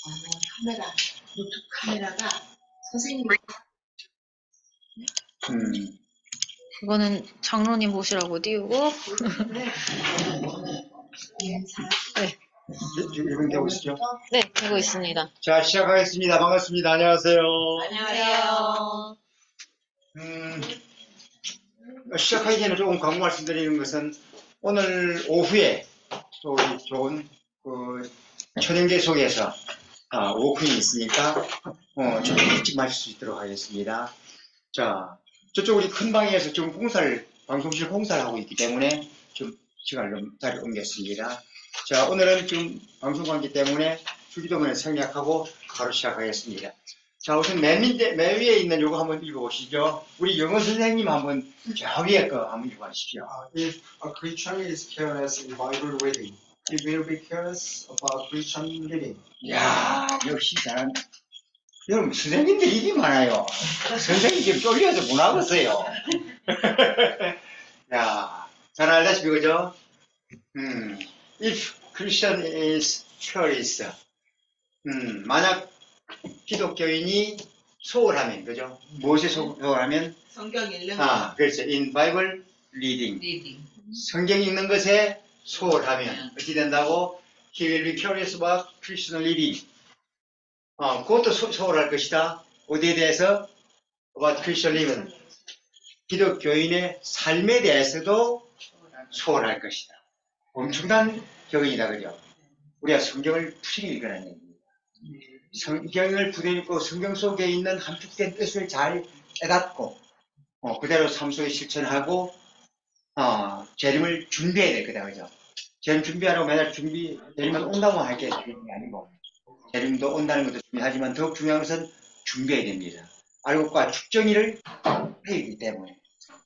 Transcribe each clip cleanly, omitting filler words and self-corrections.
카메라, 노트 카메라가 선생님. 이거는 장로님 보시라고 띄우고. 네. 지금 되고 있죠? 네, 되고 있습니다. 자, 시작하겠습니다. 반갑습니다. 안녕하세요. 안녕하세요. 시작하기 전에 조금 광고 말씀드리는 것은 오늘 오후에 또 우리 좋은 초년계 속에서 오픈이 있으니까 좀 일찍 마실 수 있도록 하겠습니다. 자, 저쪽 우리 큰 방에서 지금 방송실 공사를 하고 있기 때문에 좀 시간을 좀 자리를 옮겼습니다. 자, 오늘은 지금 방송 관계 때문에 주기도문을 생략하고 바로 시작하겠습니다. 자, 우선 맨 위에 있는 요거 한번 읽어보시죠. 우리 영어 선생님 한번 저 위에 거 한번 읽어보십시오. If a Christian is careless in Bible reading, he will be careless about Christian living. 야, 역시 잘한다. 여러분, 선생님들이 이게 많아요. 선생님 지금 쫄려서 못 하겠어요. 야, 잘 알다시피, 그죠? If Christian is careless. 만약 기독교인이 소홀하면, 그죠? 무엇에 소홀하면? 성경 읽는 그렇죠. In Bible reading. 성경 읽는 것에 소홀하면 어찌 된다고? He will be careless about Christian living. 그것도 소홀할 것이다. 어디에 대해서? About Christian living. 기독교인의 삶에 대해서도 소홀할 것이다. 엄청난 격언이다, 그죠? 우리가 성경을 부지런히 읽으라는 얘기입니다. 성경을 부지런히 읽고 성경 속에 있는 함축된 뜻을 잘 깨닫고 그대로 삶 속에 실천하고 재림을 준비해야 될 거다, 그죠? 재림 준비하라고 맨날 재림은 온다고 할 게 아니고 재림도 온다는 것도 중요하지만 더욱 중요한 것은 준비해야 됩니다. 알곡과 축정일을 해야 되기 때문에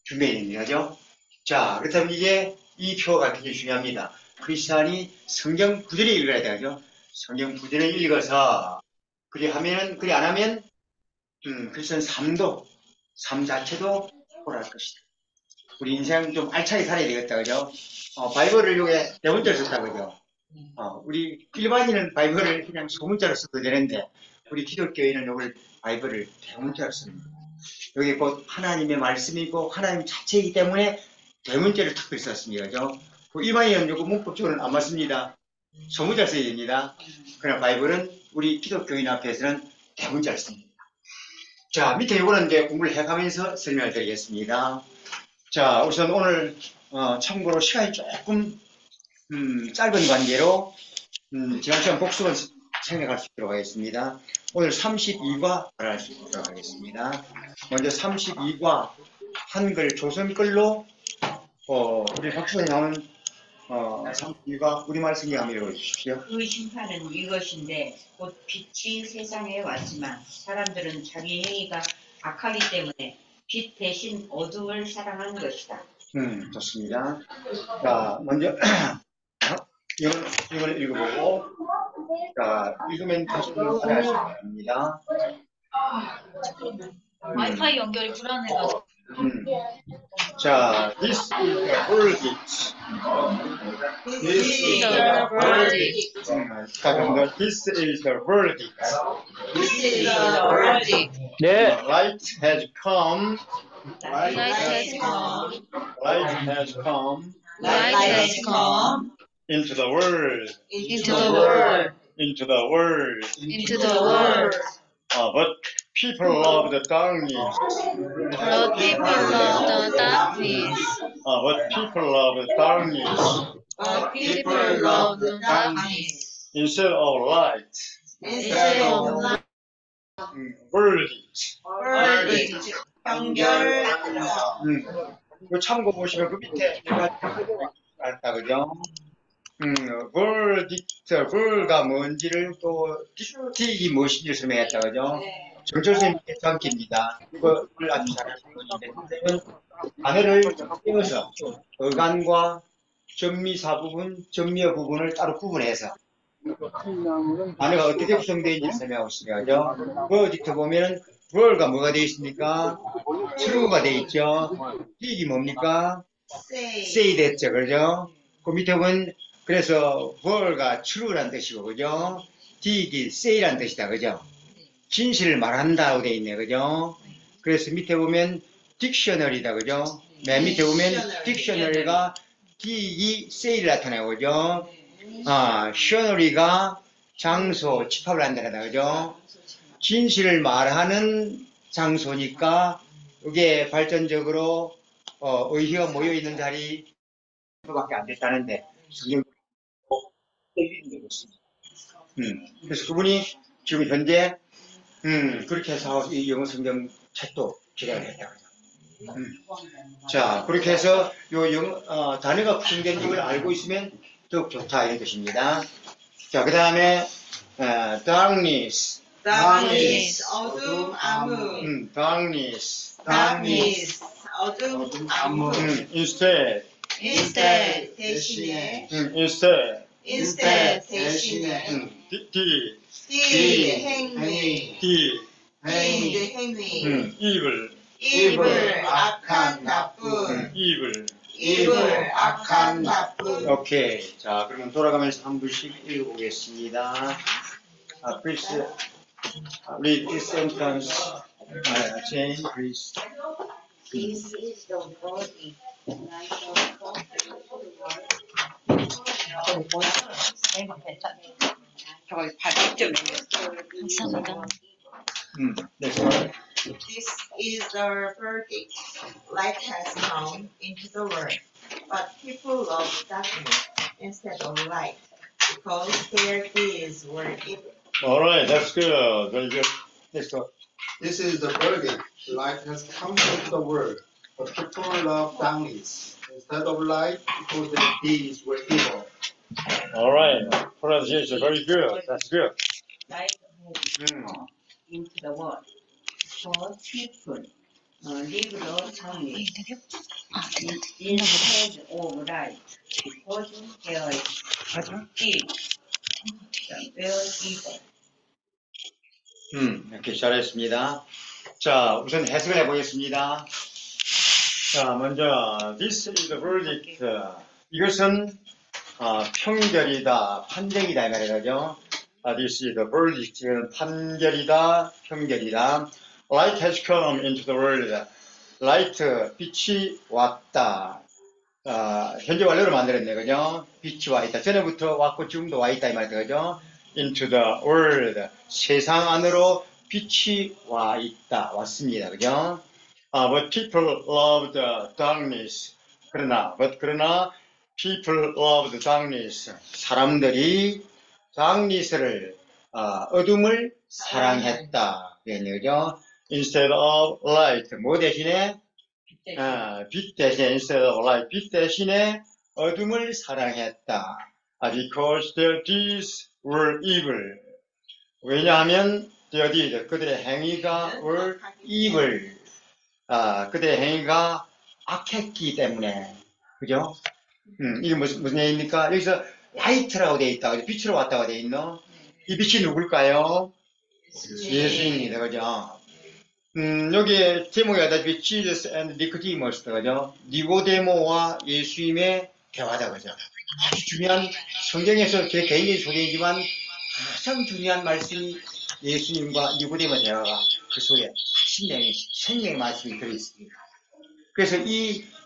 준비해야 됩니다, 그죠? 자, 그렇다면 이제 이 표가 굉장히 중요합니다. 크리스찬이 성경 부지런히 읽어야 되죠. 성경 부지런히 읽어서 그리 안 하면 크리스찬 삶 자체도 소홀할 것이다. 우리 인생 좀 알차게 살아야 되겠다, 그죠? 바이블을 요게 대문자로 썼다, 그죠? 우리 일반인은 바이블을 그냥 소문자로 써도 되는데 우리 기독교인은 요걸 바이블을 대문자로 씁니다. 여기 곧 하나님의 말씀이고 하나님 자체이기 때문에 대문자를 특별히 썼습니다, 그죠? 일반인은 요거 문법적으로는 안 맞습니다. 소문자를 써야 됩니다. 그러나 바이블은 우리 기독교인 앞에서는 대문자를 씁니다. 자, 밑에 요거는 이제 공부를 해가면서 설명을 드리겠습니다. 자, 우선 오늘 참고로 시간이 조금 짧은 관계로 지난 시간 복습은 생각할 수 있도록 하겠습니다. 오늘 32과 발언할 수 있도록 하겠습니다. 먼저 32과 한글 조선글로 우리 박수에 나오는 32과 우리말 성경 한번 읽어주십시오. 그 심판은 이것인데 곧 빛이 세상에 왔지만 사람들은 자기 행위가 악하기 때문에 빛 대신 어둠을 사랑한 것이다. 좋습니다. 자, 먼저 이걸 읽어보고 자, 읽으면 다시 따라할 수 있습니다. 와이파이 연결이 불안해가지고. 자, this is the verdict. This is the verdict. This is the verdict. This is the verdict. The light has come. Light has come. Light has come Light has come into the world. into the world. Into the world. Into the world. But people love the darkness. But people love the darkness. But people love the darkness But People love the darkness instead of light. instead of light. Verdict. verdict. 판결. 이거 참고 보시면 그 밑에 알다, 그죠? ver가 뭔지를 또 딕이 무엇인지 설명했다, 그죠? 정철 선생님의 정기입니다. 이걸 아주 잘 아시는 분인데, 단어를 띄어서 어간과 전미사 부분, 전미어 부분을 따로 구분해서 단어가 어떻게 구성되어 있는지 설명하고 있습니다, 그죠? verdict 보면은 ver가 뭐가 되어 있습니까? true가 되어 있죠. 딕이 뭡니까? say 됐죠, 그죠? 그 밑에 보면 그래서 ver가 true란 뜻이고, 그죠? did say라는 뜻이다, 그죠? 진실을 말한다고 돼 있네, 그죠? 그래서 밑에 보면 딕셔너리다, 그죠? 맨 밑에 보면 딕셔너리가 did say를 나타내고, 그죠? 셔너리가 장소, 집합을 한다다, 그죠? 진실을 말하는 장소니까 이게 발전적으로 의회가 모여 있는 자리 밖에 안 됐다는데 성경 그래서 그분이 지금 현재 그렇게 해서 이 영어 성경 책도 기대를 했다. 자, 그렇게 해서 요 단어가 구성된 걸 알고 있으면 더욱 좋다 이런 뜻입니다. 자, 그 다음에 darkness, darkness, 어둠, 암흑. darkness, darkness, 어둠, 암흑. instead, instead, 대신에. instead, 대신에. d, 행위. d, 행위. evil, evil, 악한, 나쁜. evil. 악한, 나쁜. 오케이. 자, 그러면 돌아가면서 한 분씩 읽어보겠습니다. Please read this sentence. Jane, please. This is the body, light of 저거 발전 감사합니다. Next one. This is the verdict. Light has come into the world, but people love darkness instead of light, because their deeds were evil. All right, that's good. Very good. Next one. This is the verdict. Light has come into the world, but people love darkness instead of light because their deeds were evil. All right. Pronunciation, very good. That's good. light has come into the world. For people live the darkness instead of light, because their deeds were evil. 이렇게 잘했습니다. 자, 우선 해석을 해보겠습니다. 자, 먼저 this is the verdict. 이것은 평결이다, 판정이다 이 말이죠. This is the verdict. 이건 판결이다, 평결이다. Light has come into the world. Light, 빛이 왔다. 현재 완료로 만들었네, 그죠? 빛이 와 있다. 전에부터 왔고 지금도 와 있다 이 말이죠, 그죠? Into the world. 세상 안으로 빛이 와 있다, 왔습니다, 그죠? But people love the darkness. 그러나 people love the darkness. 사람들이 darkness를 어둠을 사랑했다. 그죠? Instead of light. 뭐 대신에? 빛 대신에 instead of light. 빛 대신에 어둠을 사랑했다. Because their deeds were evil. 왜냐하면 their deeds, 그들의 행위가 were evil. 그들의 행위가 악했기 때문에. 그죠? 이게 무슨 얘기입니까? 여기서 light라고 되어 있다. 빛으로 왔다고 되어 있노? 이 빛이 누굴까요? 예수입니다. 그죠? 여기에 제목이 하다시피 Jesus and Nicodemus, 그죠? 니고데모와 예수님의 대화다, 그죠? 아주 중요한, 성경에서 제 개인적인 소개이지만 가장 중요한 말씀이 예수님과 니고데모의 대화가 그 속에 생명의 말씀이 들어있습니다. 그래서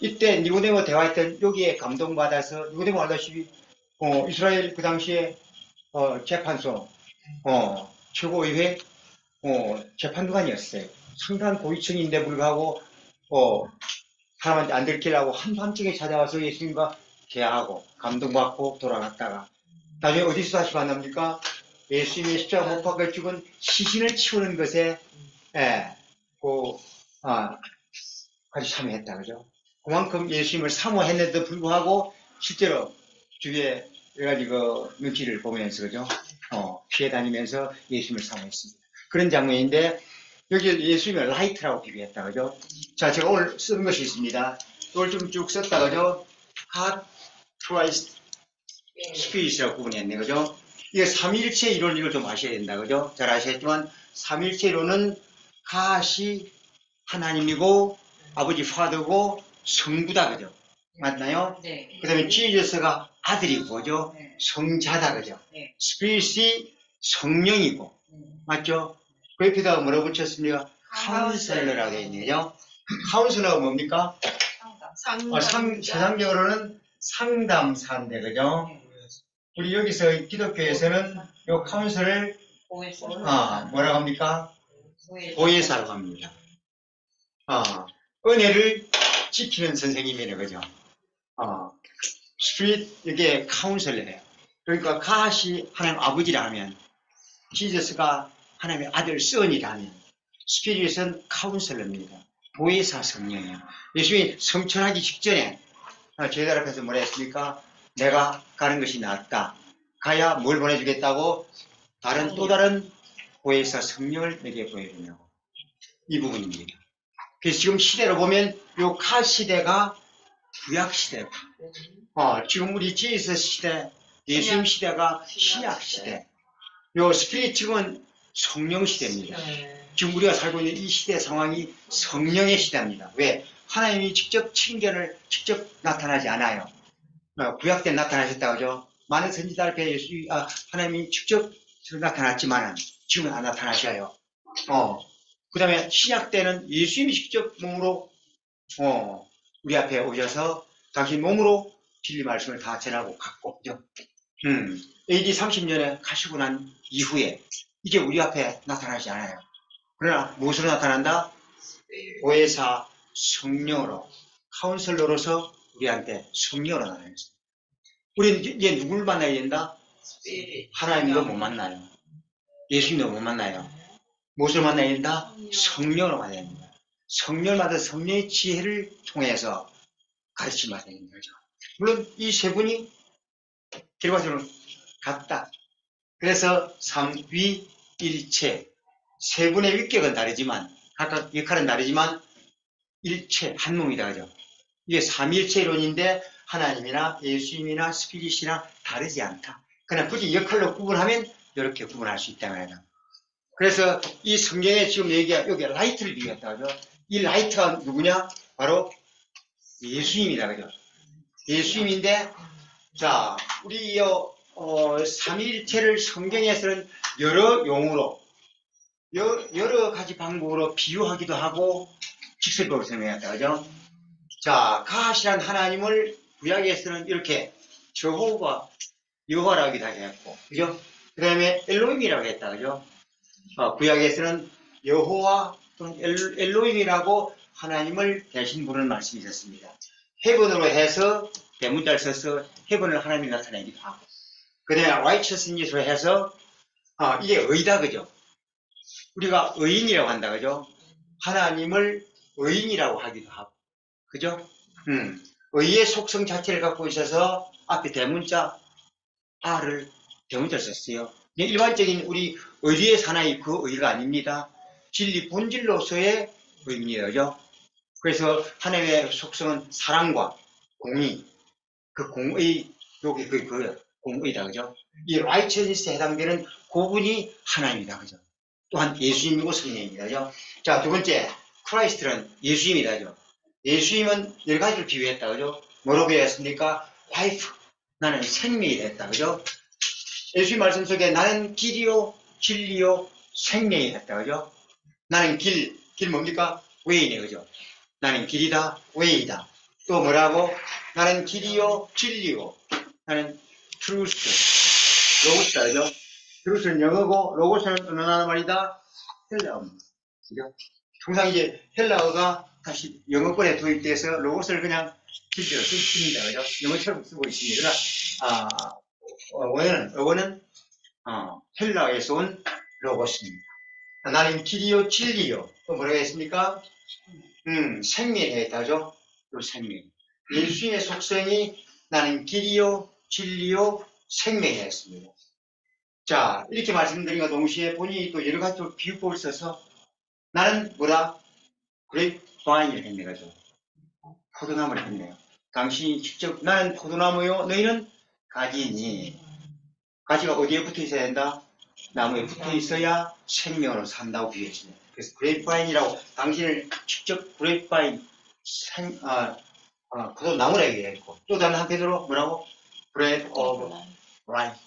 이때 니고데모 대화할 때 여기에 감동받아서 니고데모 알다시피 이스라엘 그 당시에 재판소 최고의회 재판관이었어요. 상당한 고위층인데 불구하고 사람한테 안 들키려고 한밤중에 찾아와서 예수님과 대화하고 감동받고 돌아갔다가 나중에 어디서 다시 만납니까? 예수님의 십자가 못 박혀 죽은 시신을 치우는 것에 같이 참여했다, 그죠? 그만큼 예수님을 사모했는데도 불구하고 실제로 주위에 여러 가지 눈치를 보면서, 그죠? 피해 다니면서 예수님을 사모했습니다. 그런 장면인데 여기 예수님을 라이트라고 비교했다, 그죠? 자, 제가 오늘 쓴 것이 있습니다. 이걸 좀 쭉 썼다, 그죠? God, Christ, Spirit이라고 구분했네, 그죠? 이게 삼위일체 이론, 이걸 좀 아셔야 된다, 그죠? 잘 아시겠지만 삼위일체 이론은 God이 하나님이고 아버지 파더고 성부다, 그죠? 맞나요? 네. 그 다음에 지저스가 아들이고, 그죠? 네. 성자다, 그죠? 네. 스피릿이 성령이고, 맞죠? 거기다가 뭐라고 붙였습니까? 카운슬러라고 되어 있네요. 카운슬러가 뭡니까? 세상적으로는 상담사인데, 그죠? 우리 여기서 기독교에서는 요 카운슬을 뭐라고 합니까? 보혜사라고 합니다. 은혜를 지키는 선생님이네, 그죠? 스피릿, 이게 카운슬러예요. 그러니까 가시 하나님 아버지라 하면, 지저스가 하나님의 아들 선이라 하면, 스피릿은 카운슬러입니다. 보혜사 성령이에요. 예수님이 성천하기 직전에 제자 앞에서 뭐라 했습니까? 내가 가는 것이 낫다. 가야 뭘 보내주겠다고? 또 다른 보혜사 성령을 내게 보여주냐고. 이 부분입니다. 그래서 지금 시대로 보면 요 카 시대가 구약 시대고, 지금 우리 지저스 시대, 예수님 시대가 신약 시대. 요 스피릿 지금은 성령 시대입니다. 지금 우리가 살고 있는 이 시대 상황이 성령의 시대입니다. 왜? 하나님이 직접 친견을 직접 나타나지 않아요. 구약 때 나타나셨다고 하죠. 많은 선지자 앞에 하나님이 직접 나타났지만 지금은 안 나타나셔요. 그 다음에 신약 때는 예수님이 직접 몸으로 우리 앞에 오셔서 당신 몸으로 진리 말씀을 다 전하고 갔고, 그죠? AD 30년에 가시고 난 이후에 이제 우리 앞에 나타나지 않아요. 그러나 무엇으로 나타난다? 보혜사 성령으로, 카운슬러로서 우리한테 성령으로 나타났어요. 우리는 이제 누굴 만나야 된다? 하나님도 못 만나요. 예수님도 못 만나요. 무엇을 만나야 된다? 성령으로 만나야 됩니다. 성령마다 성령의 지혜를 통해서 가르침을 받아야 되는 거죠. 물론 이 세 분이 결과적으로 같다. 그래서 삼위일체, 세 분의 위격은 다르지만, 각각 역할은 다르지만 일체, 한 몸이다. 그죠? 이게 삼일체론인데 하나님이나 예수님이나 스피릿이나 다르지 않다. 그냥 굳이 역할로 구분하면 이렇게 구분할 수 있다는 거예요. 그래서 이 성경에 지금 여기 라이트를 비교했다. 그죠? 이 라이트가 누구냐? 바로 예수님이다. 그죠? 예수님인데, 자, 우리 삼위일체를 성경에서는 여러 용어로, 여러 가지 방법으로 비유하기도 하고, 직설법을 설명했다. 그죠? 자, 가시란 하나님을 구약에서는 이렇게 여호와라고 하기도 했고, 그죠? 그 다음에 엘로힘이라고 했다. 그죠? 구약에서는 여호와 또는 엘로힘이라고 하나님을 대신 부르는 말씀이 있었습니다. 헤븐으로 해서 대문자를 써서 헤븐을 하나님이 나타내기도 하고, 그 다음에 righteousness로 해서 이게 의다. 그죠? 우리가 의인이라고 한다. 그죠? 하나님을 의인이라고 하기도 하고, 그죠? 의의 속성 자체를 갖고 있어서 앞에 대문자 R을 대문자를 썼어요. 일반적인 우리 의리의 사나이 그 의가 아닙니다. 진리 본질로서의 의입니다. 그죠? 그래서 하나님의 속성은 사랑과 공의, 그 공의, 여기 그 공의다. 그죠? 이 righteousness에 해당되는 그분이 하나님이다. 그죠? 또한 예수님이고 성령입니다. 그죠? 자, 두 번째, 크라이스트는 예수님이다. 그죠? 예수님은 여러 가지를 비유했다. 그죠? 뭐로 비유했습니까? 라이프. 나는 생명이 됐다. 그죠? 예수님 말씀 속에 나는 길이요, 진리요, 생명이 됐다. 그죠? 나는 길 뭡니까? 웨이네. 그죠? 나는 길이다, 웨이다. 또 뭐라고? 나는 길이요, 진리요. 나는 트루스, 로고스다. 그죠? 트루스는 영어고, 로고스는 어느 나라 말이다? 헬라어입니다. 그죠? 통상 이제 헬라어가 다시 영어권에 도입돼서 로고스를 그냥 실제로 씁니다. 그죠? 영어처럼 쓰고 있습니다. 그러나, 어원은 헬라어에서 온 로고스입니다. 나는 길이요, 진리요. 또 뭐라고 했습니까? 생명이 했다죠? 요 생명. 예수님의 속성이 나는 길이요, 진리요, 생명이 했습니다. 자, 이렇게 말씀드린 것 동시에 본인이 또 여러 가지 비유법을 써서 나는 뭐라? 그레이프 바인을 했네, 가죠. 포도나무를 했네요. 당신이 직접 나는 포도나무요, 너희는 가지니. 가지가 어디에 붙어 있어야 된다? 나무에 붙어 있어야 생명으로 산다고 비유했습니다. 그래서 그레이프바인이라고 당신을 직접 그레이프바인 포도나무라 얘기했고, 또 다른 한편으로 뭐라고? 브레드 오브 라이프.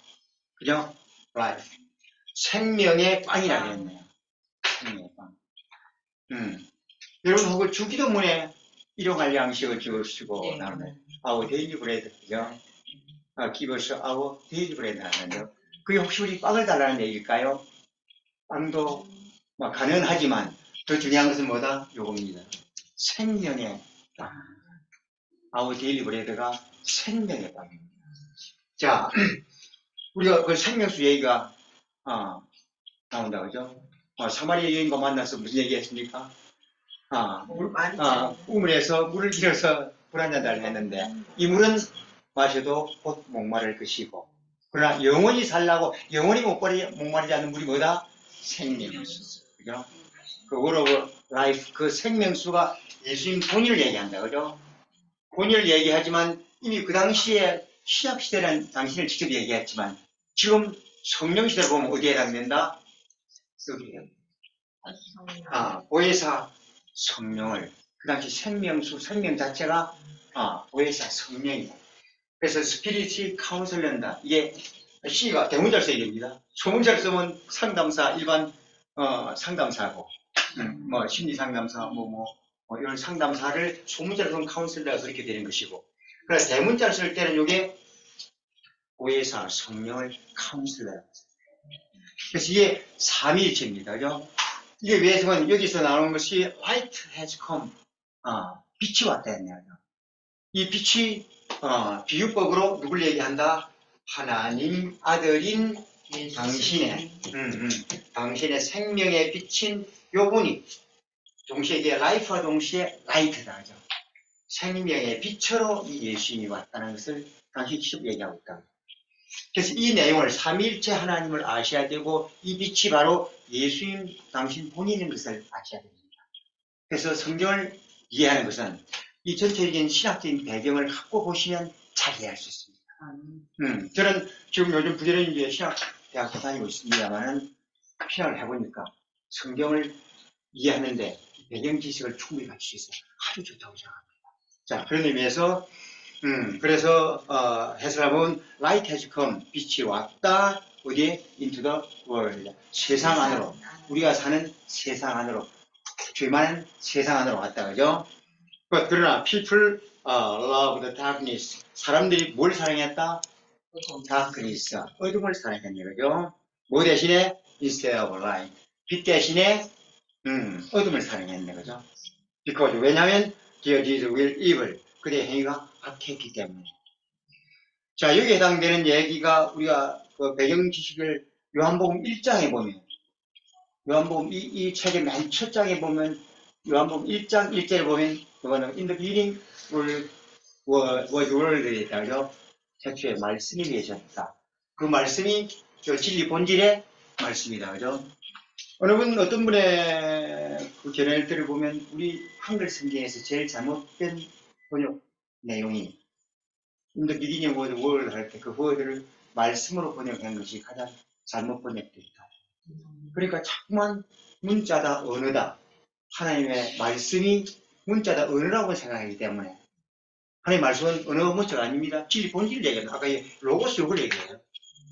그죠? 라이프. 생명의 빵이라고 했네요. 생명의 빵. 여러분 혹은 주기도문에 일용할 양식을 주시고 나오는 our daily bread, 그죠? give us our daily bread 하는데요. 그게 혹시 우리 빵을 달라는 얘기일까요? 빵도 가능하지만 더 중요한 것은 뭐다? 요겁니다. 생명의 빵. our daily bread가 생명의 빵입니다. 자, 우리가 그 생명수 얘기가 나온다, 그죠? 사마리아 여인과 만나서 무슨 얘기 했습니까? 우물에서 물을 길어서 불 한 잔 달라 했는데, 이 물은 마셔도 곧 목마를 것이고, 그러나 영원히 살라고, 영원히 목마르지 않는 물이 뭐다? 생명수. 그죠? 그 word of life, 그 생명수가 예수님 본인을 얘기한다, 그죠? 본인을 얘기하지만, 이미 그 당시에 신약시대라는 당신을 직접 얘기했지만, 지금 성령시대를 보면 어디에 해당된다? 여기에요. 보혜사 성령을, 그 당시 생명수, 생명 자체가 보혜사 성령이다. 그래서 스피릿이 카운슬러다. 이게 C가 대문자를 써야 됩니다. 소문자를 쓰면 상담사, 일반 상담사고, 뭐 심리 상담사, 이런 상담사를 소문자를 쓰면 카운슬러가 그렇게 되는 것이고, 그래서 대문자를 쓸 때는 이게 보혜사 성령을 카운슬러. 그래서 이게 삼위일체입니다. 그죠? 이게 왜냐면 여기서 나오는 것이 light has come. 빛이 왔다 했네요. 이 빛이 비유법으로 누굴 얘기한다? 하나님 아들인 당신의 당신의 생명에 비친 요분이 동시에 이게 life와 동시에 light다. 그죠? 생명의 빛으로 이 예수님이 왔다는 것을 당시 직접 얘기하고 있다. 그래서 이 내용을 삼위일체 하나님을 아셔야 되고 이 빛이 바로 예수님 당신 본인인 것을 아셔야 됩니다. 그래서 성경을 이해하는 것은 이 전체적인 신학적인 배경을 갖고 보시면 잘 이해할 수 있습니다. 저는 지금 요즘 부지런히 이제 신학대학교 다니고 있습니다만은 신학을 해보니까 성경을 이해하는데 배경 지식을 충분히 갖출 수 있어요. 아주 좋다고 생각합니다. 자, 그런 의미에서 그래서 해석하면 light has come, 빛이 왔다. 어디에? into the world. 세상 안으로. 우리가 사는 세상 안으로. 죄많은 세상 안으로 왔다. 그죠? 그러나 people love the darkness. 사람들이 뭘 사랑했다? darkness. 어둠을 사랑했네. 그죠? 뭐 대신에? instead of light. 빛 대신에 어둠을 사랑했네. 그죠? because 왜냐하면 their deeds were evil. 그들의 행위가 악했기 때문에. 자, 여기에 해당되는 얘기가 우리가 그 배경 지식을 요한복음 1장에 보면, 요한복음 이 책의 맨 첫 장에 보면, 요한복음 1장 1절에 보면, 그거는 in the beginning was word에 있다죠. 태초에 말씀이 계셨다. 그 말씀이 저 진리 본질의 말씀이다. 그죠? 어떤 분의 그 견해들을 보면, 우리 한글 성경에서 제일 잘못된 번역 내용이 in the beginning was word 할 때 그 word를 말씀으로 번역한 것이 가장 잘못 번역됐다. 그러니까 자꾸만 문자다 언어다. 하나님의 말씀이 문자다 언어라고 생각하기 때문에 하나님의 말씀은 언어 문자가 아닙니다. 진리 본질을 얘기합니다. 아까 로고스 욕을 얘기해요.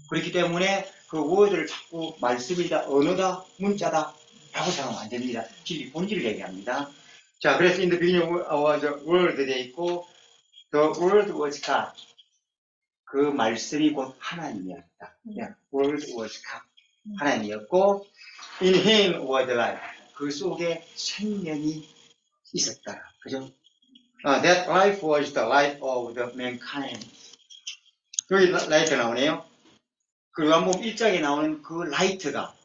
그렇기 때문에 그 word를 자꾸 말씀이다 언어다 문자다 라고 생각하면 안 됩니다. 진리 본질을 얘기합니다. 자, 그래서 in the beginning was word 되어 있고 the word was God. 그 말씀이 곧 하나님이었다. word was God. 하나님이었고 in him was life. 그 속에 생명이 있었다. 그죠? That life was the light of the mankind. 여기 라이트 나오네요. 그 요한복음 1장에 나오는 그 라이트가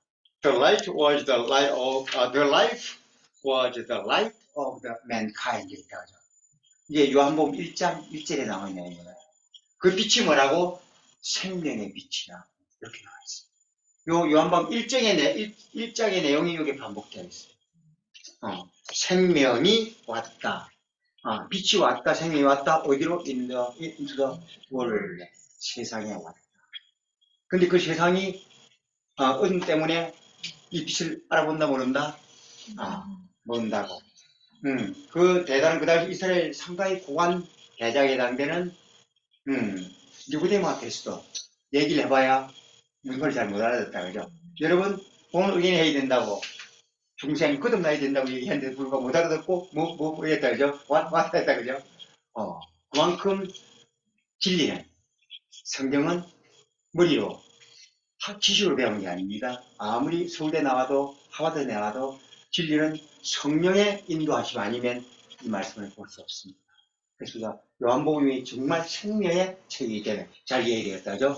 the light was the light of the life was the light of the mankind. 이게 요한복음 1장 1절에 나와 있는 내용이에요. 그 빛이 뭐라고? 생명의 빛이라 이렇게 나와 있어요. 요한복음 1장의 내용이 여기 반복되어 있어요. 생명이 왔다. 빛이 왔다, 생명이 왔다. 어디로? into the world. 세상에 왔다. 근데 그 세상이 어둠 때문에 이 빛을 알아본다 모른다? 모른다고. 그 대단한 그 당시 이스라엘 상당히 고관 대작에 해당되는 니고데모 앞에서도 얘기를 해봐야 무슨 걸 잘 못 알아듣다. 그죠? 여러분, 오늘 의견해야 된다고, 중생 거듭나야 된다고 얘기했는데 불구하고 못 알아듣고, 이랬다, 그죠? 왔다 했다, 그죠? 그만큼 진리는, 성경은 머리로, 지식으로 배우는 게 아닙니다. 아무리 서울대 나와도, 하버드 나와도, 진리는 성령의 인도하심 아니면 이 말씀을 볼 수 없습니다. 그래서 우리가 요한복음이 정말 생명의 책이기 때문에 잘 이해해야 되겠다죠.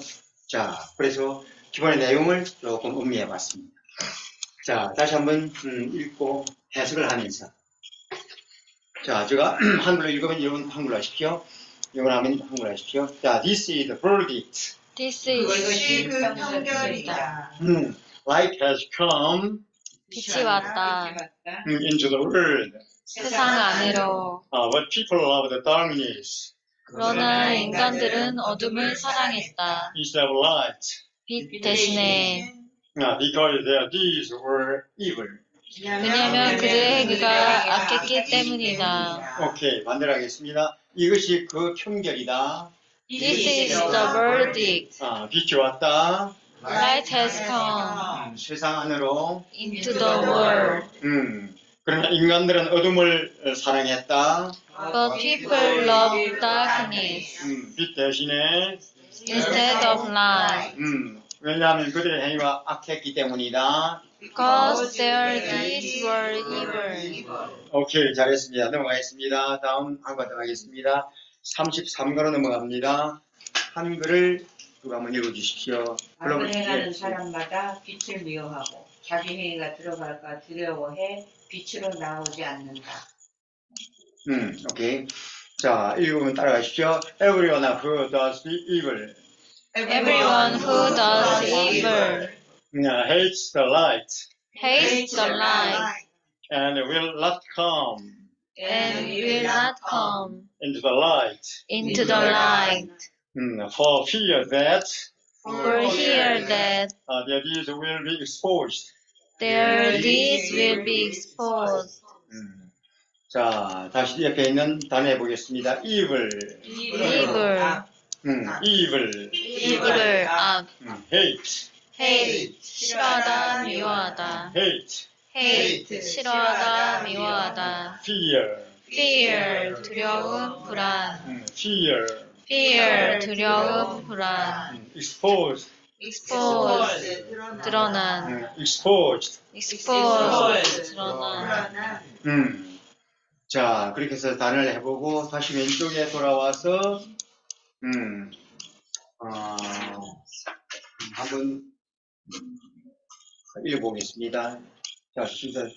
자, 그래서 기본의 내용을 조금 음미해 봤습니다. 자, 다시 한번 읽고 해석을 하면서. 자, 제가 한글로 읽으면 여러분 한글로 하십시오. 영어로 하면 한글로 하십시오. 자, this is the verdict. This is 이것이 그 판결이다. Light has come 빛이 왔다. into the world. 세상 안으로. But people love the darkness 그러나 인간들은 어둠을 사랑했다. instead of light. 빛 대신에. Because their deeds were evil. 왜냐하면 그들의 행위가 악했기 때문이다. 오케이, 반대로 하겠습니다. 이것이 그 평결이다. This is the verdict. 빛이 왔다. Light has come 세상 안으로. into the world. 그러나 인간들은 어둠을 사랑했다. But people love darkness 빛 대신에. instead of light. 왜냐하면 그들의 행위가 악했기 때문이다. Because their deeds were evil. 오케이, 잘했습니다. 넘어가겠습니다. 다음 한번 더 하겠습니다. 33가로 넘어갑니다. 한글을 누가 한번 읽어주십시오. 악을 행하는 사람마다 빛을 미워하고 자기 행위가 들어갈까 두려워해 빛으로 나오지 않는다. 오케이. 자, 읽으면 따라가십시오. Everyone who does the evil Everyone who does evil hates the light hates the light and will not come and will not come into the light into the light. for fear that For here that their deeds will be exposed. their deeds will be exposed. 자, 다시 옆에 있는 단어 해보겠습니다. evil, Evil, evil, evil, 악, hate, hate, 싫어하다, 미워하다. hate, hate, 싫어하다, 미워하다. fear, fear, 두려움, 불안. fear, fear, 두려움, 불안. exposed, expose, 드러난. exposed. expose, 드러난. 자, 그렇게 해서 단어를 해보고 다시 왼쪽에 돌아와서 한번 읽어보겠습니다. 자, 시작.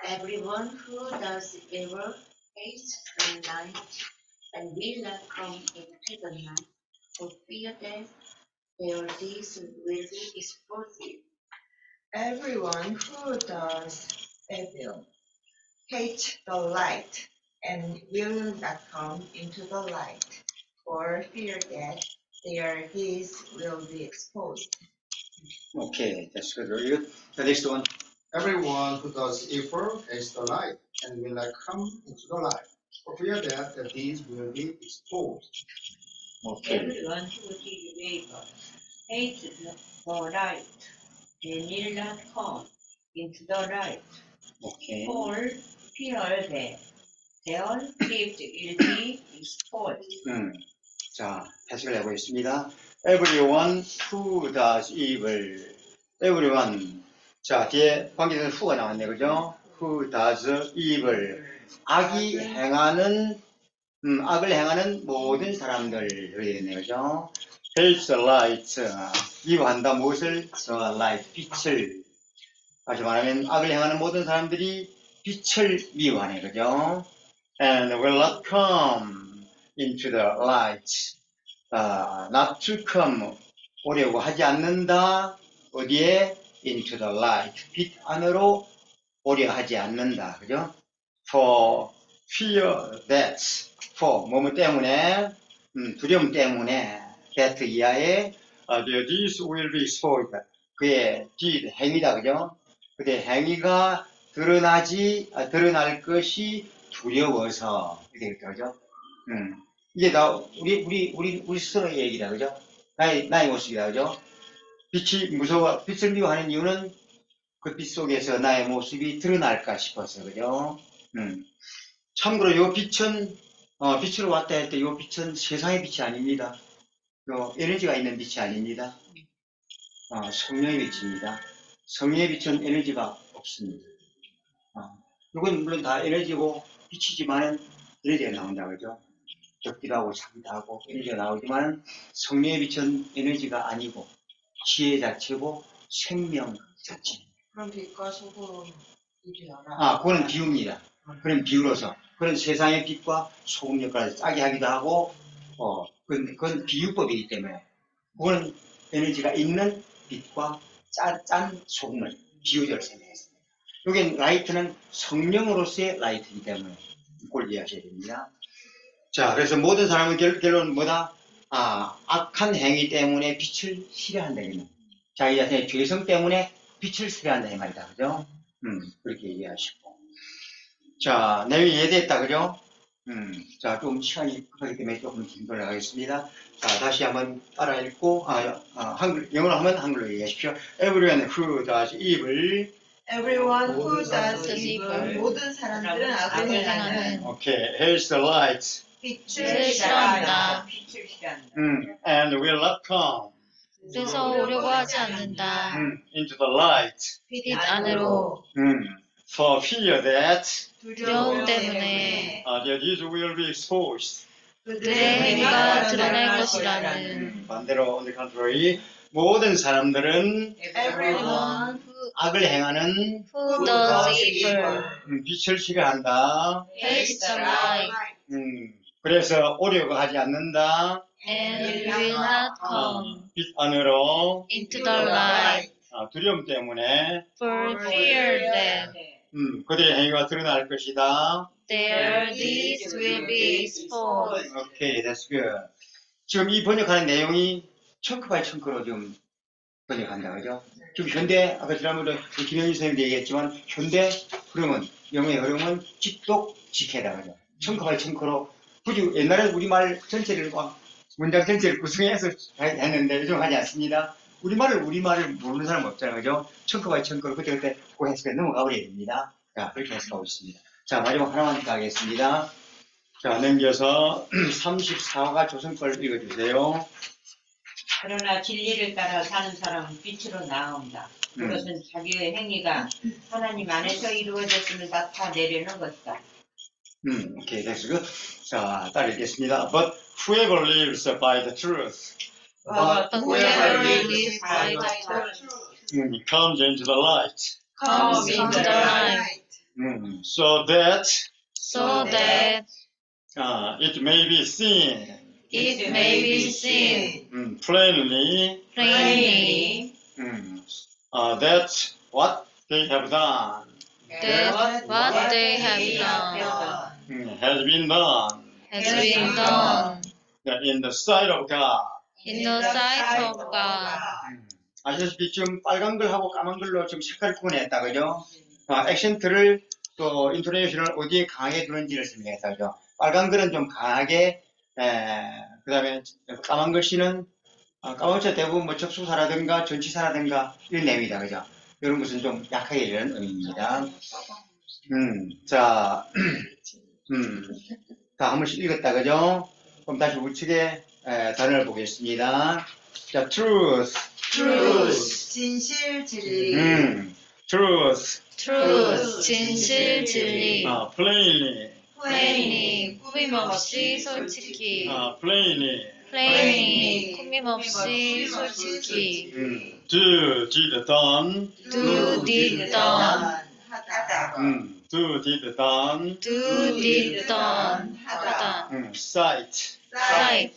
Everyone who does evil hates the light and will not come into the light for fear that their deeds will be exposed. Everyone who does evil hates the light and will not come into the light for fear that their deeds will be exposed. Okay, that's good. The next one. Everyone who does evil hates the light and will not come into the light, for fear that the deeds will be exposed. Okay. Everyone who does evil hates the light and will not come into the light. Okay. For fear that their deeds will be exposed. 자, 해석을 해보겠습니다. Everyone who does evil. Everyone. 자, 뒤에 관계대명사 who가 나왔네, 그죠? Who does evil. 악을 행하는 모든 사람들. 이렇게 됐네, 그죠? Hates the light. 미워한다, 무엇을? The light. 빛을. 다시 말하면, 악을 행하는 모든 사람들이 빛을 미워하네, 그죠? And will not come into the light. not to come. 오려고 하지 않는다. 어디에? into the light. 빛 안으로 오려 하지 않는다. 그죠? for fear that. for 뭐뭐 때문에, 두려움 때문에, that 이하에 their deeds will be exposed. 그의 deed, 행위다. 그죠? 그의 행위가 드러날 것이 두려워서. 이렇게 그죠? 이게 다 우리 스스로의 얘기다. 그죠? 나의 모습이다. 그죠? 빛을 미워하는 이유는 그 빛 속에서 나의 모습이 드러날까 싶어서, 그죠? 참고로 요 빛은, 빛으로 왔다 할 때 요 빛은 세상의 빛이 아닙니다. 요 에너지가 있는 빛이 아닙니다. 성령의 빛입니다. 성령의 빛은 에너지가 없습니다. 이건 물론 다 에너지고 빛이지만은 에너지가 나온다, 그죠? 적기도 하고 자기도 하고 에너지가 나오지만 성령의 빛은 에너지가 아니고 지혜 자체고 생명 자체. 그럼 빛과 소금은 이리어라. 그거는 비유입니다. 그런 비유로서 그런 세상의 빛과 소금 역할을 짜게 하기도 하고, 그건 비유법이기 때문에 그거는 에너지가 있는 빛과 짠 소금을 비유적으로 생각했습니다. 여기 라이트는 성령으로서의 라이트이기 때문에 그걸 이해하셔야 됩니다. 자, 그래서 모든 사람은 결론은 뭐다? 악한 행위 때문에 빛을 싫어한다. 자기 자신의 죄성 때문에 빛을 싫어한다 이 말이다. 그죠? 그렇게 이해하시고. 자, 내용이 이해됐다. 그죠? 자, 좀 시간이 급하기 때문에 조금 진도를 하겠습니다. 자, 다시 한번 따라 읽고, 영어로 하면 한글로 이해하십시오. Everyone who does evil. Everyone who does does evil. evil. 모든 사람들은 악을 행하는 Okay, here's the light. 빛을 싫어한다. 빛을 싫어한다. And will not come 그래서 오려고 하지 않는다. into the light. 빛 안으로 For fear that 두려움 때문에 their deeds will be exposed. 그들의 행위가 드러날 것이라는. 반대로 on the contrary, 모든 사람들은 Everyone 악을 행하는 Who does evil 빛을 싫어한다. hates the light 그래서 오려고 하지 않는다. and will not come 빛 안으로 into the light 두려움 때문에 for fear that 그들의 행위가 드러날 것이다. their deeds will be exposed. 오케이, that's good. 지금 이 번역하는 내용이 청크 바이 청크로 지금 번역한다, 그죠? 지금 현대, 아까 지난번에 김영희 선생님도 얘기했지만, 현대 흐름은, 영어의 흐름은 직독 직해다, 그죠? 청크 바이 청크로, 굳이 옛날에 우리말 전체를, 문장 전체를 구성해서 했는데, 요즘 하지 않습니다. 우리말을 모르는 사람 없잖아요, 그죠? 청크 바이 청크로 그때 그 해석에 넘어가 버려야 됩니다. 자, 그렇게 해석하고 있습니다. 자, 마지막 하나만 더 하겠습니다. 자, 넘겨서 34가 조선걸 읽어주세요. 그러나 진리를 따라 사는 사람은 빛으로 나온다. 그것은 자기의 행위가 하나님 안에서 이루어졌음을 나타내려는 것이다. 오케이, that's good. 자, 따라 읽겠습니다. But whoever lives by the truth But whoever lives by the truth comes into the light, comes into the light so that so that it may be seen it may be seen plainly plainly that what they have done that what they have done has been done has been done in the sight of God. in the sight of God. 아시다시피 지금 빨간 글하고 까만 글로 지금 색깔 구분했다, 그죠? 액센트를 또 인토네이션을 어디에 강하게 두는지를 설명했다, 그죠? 빨간 글은 좀 강하게, 그 다음에 까만 글씨는, 까만 글씨 대부분 뭐 접수사라든가 전치사라든가 이런 내용이다, 그죠? 이런 것은 좀 약하게 이런 의미입니다. 자, 다 한 번씩 읽었다, 그죠? 그럼 다시 우측에 단어를 보겠습니다. 자, truth. 진실 진리. truth. truth 진실 진리 plainly. plainly 꾸밈없이 솔직히 plainly. 꾸밈없이 솔직히 do, did, done. do did done do, did, done. do did done 하다 sight. sight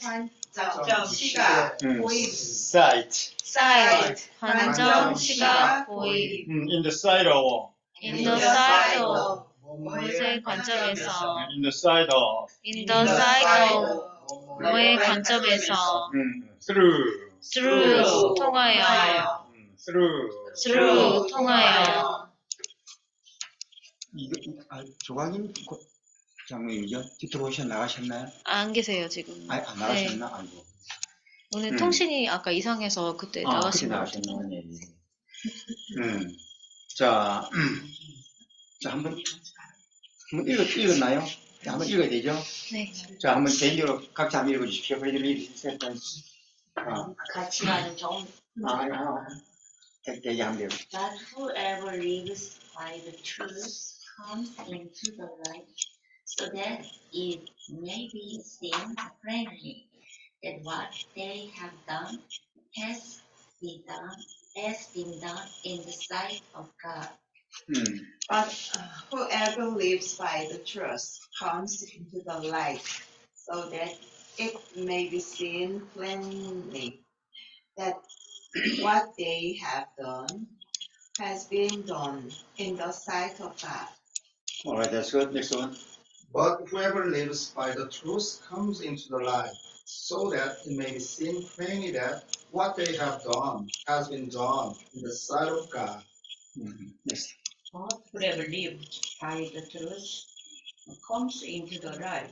관점, 시각, 보임. sight. sight 관점 시각 보임 in the sight of. in the sight of 무엇의 관점에서 in the sight of. in the sight of 뭐의 관점에서 through. through 통하여 through 통하여 조광인 장로님이죠? 뒤 들어오셨나 나가셨나요? 안 계세요 지금 안 나가셨나? 아이고. 오늘 통신이 아까 이상해서 그때 그때 나가신 것 같아요. 나가셨네. 자, 한번 읽었나요? 한번 읽어야 되죠? 네. 자, 한번 개인적으로 각자 한번 읽어주십시오. Read sentence. 같이 가는 좀. 얘기하면 돼요. But whoever lives by the truth comes into the light, so that it may be seen plainly that what they have done has been done in the sight of God. But whoever lives by the truth comes into the light, so that it may be seen plainly that what they have done has been done in the sight of God. Alright, that's good. Next one. But whoever lives by the truth comes into the light, so that it may be seen plainly that what they have done has been done in the sight of God. Next. But whoever lives by the truth comes into the light,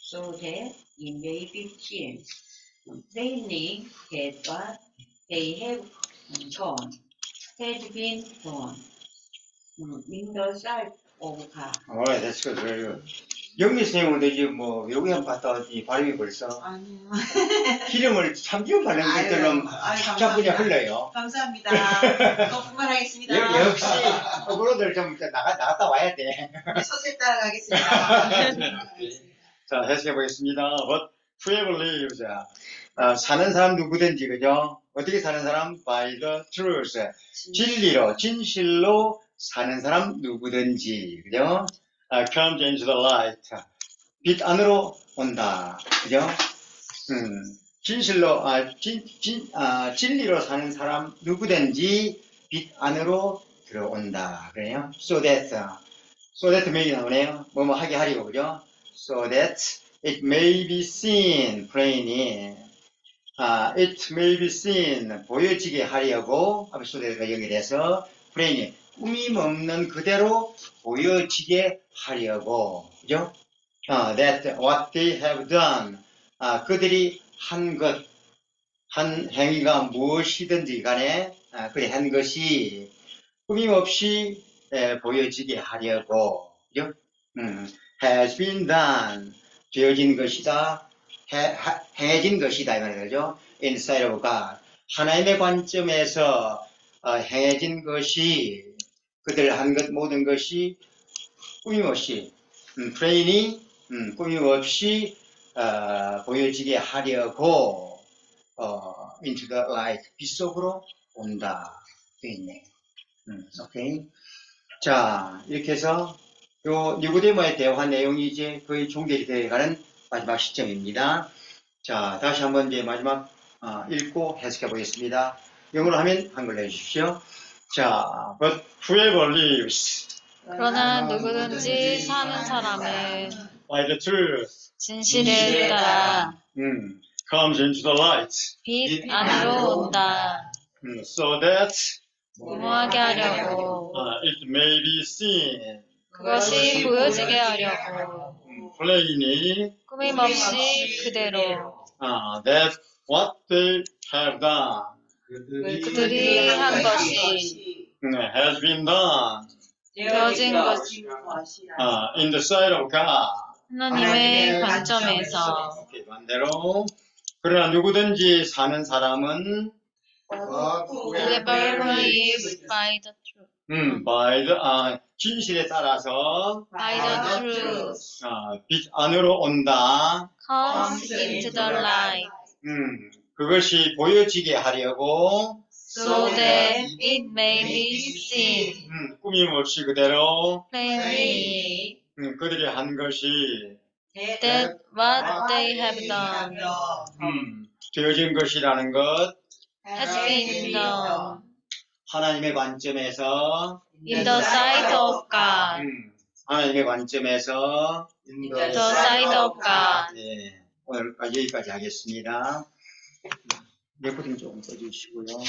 so that it may be seen plainly that what they have done has been done in the sight of God. Alright, that's good. Very good. 영미 선생님은 이제 뭐 외국에 한번 갔다 왔더니 발음이 벌써 아니요. 기름을 참기름 바른 것처럼 쫙 그냥 흘러요. 감사합니다. 거품만 하겠습니다. 역시 어그로들 좀 나갔다 와야 돼. 소식 따라가겠습니다. 자, 해석해 보겠습니다. But whoever lives, 사는 사람 누구든지, 그죠? 어떻게 사는 사람? By the truth. 진리로, 진실로 사는 사람 누구든지, 그죠? Comes into the light. 빛 안으로 온다. 그죠? 진실로, 진리로 사는 사람 누구든지 빛 안으로 들어온다. 그래요? So that 명이 나오네요. 뭐뭐 하게 하리고, 그죠? So that it may be seen plainly. It may be seen, 보여지게 하려고, so that가 연결해서, plainly, 꾸밈 없는 그대로 보여지게 하려고, 그죠? That what they have done, 그들이 한 행위가 무엇이든지 간에, 그들이 한 것이 꾸밈 없이 보여지게 하려고, 그죠? has been done, 되어진 것이다, 행해진 것이다, 이 말이죠. inside of God. 하나님의 관점에서 행해진 것이, 그들 한 것, 모든 것이 꾸밈없이, plainly, 꾸밈없이 보여지게 하려고 into the light, 빛 속으로 온다. 되어 있네. 오케이. 자, 이렇게 해서 요 니고데모의 대화 내용이 이제 거의 종결이 되어가는 마지막 시점입니다. 자, 다시 한번 이제 마지막 읽고 해석해 보겠습니다. 영어로 하면 한글로 해주십시오. 자, but whoever lives 그러나 누구든지 사는 사람은 by the truth 진실에 따라 comes into the light, 빛 안으로 온다. so that 무모하게 하려고 it may be seen 그것이 보여지게 하려고 plainly 꾸밈없이 그대로 that what they have done 그들이 한 것이 has been done 되어진 것이 in the sight of God. 하나님의 관점에서 오케이, 반대로. 그러나 누구든지 사는 사람은 whoever lives by the truth, by the, 진실에 따라서 by the truth, 빛 안으로 온다. comes into the light, 그것이 보여지게 하려고 so that it may be seen 꾸밈없이 그대로 plainly 그들이 한 것이 that what they have done 되어진 것이라는 것 has been done 하나님의 관점에서 in the sight of God, 하나님의 관점에서 in the sight of God. 네, 오늘 여기까지 하겠습니다. 레코딩 조금 써주시고요.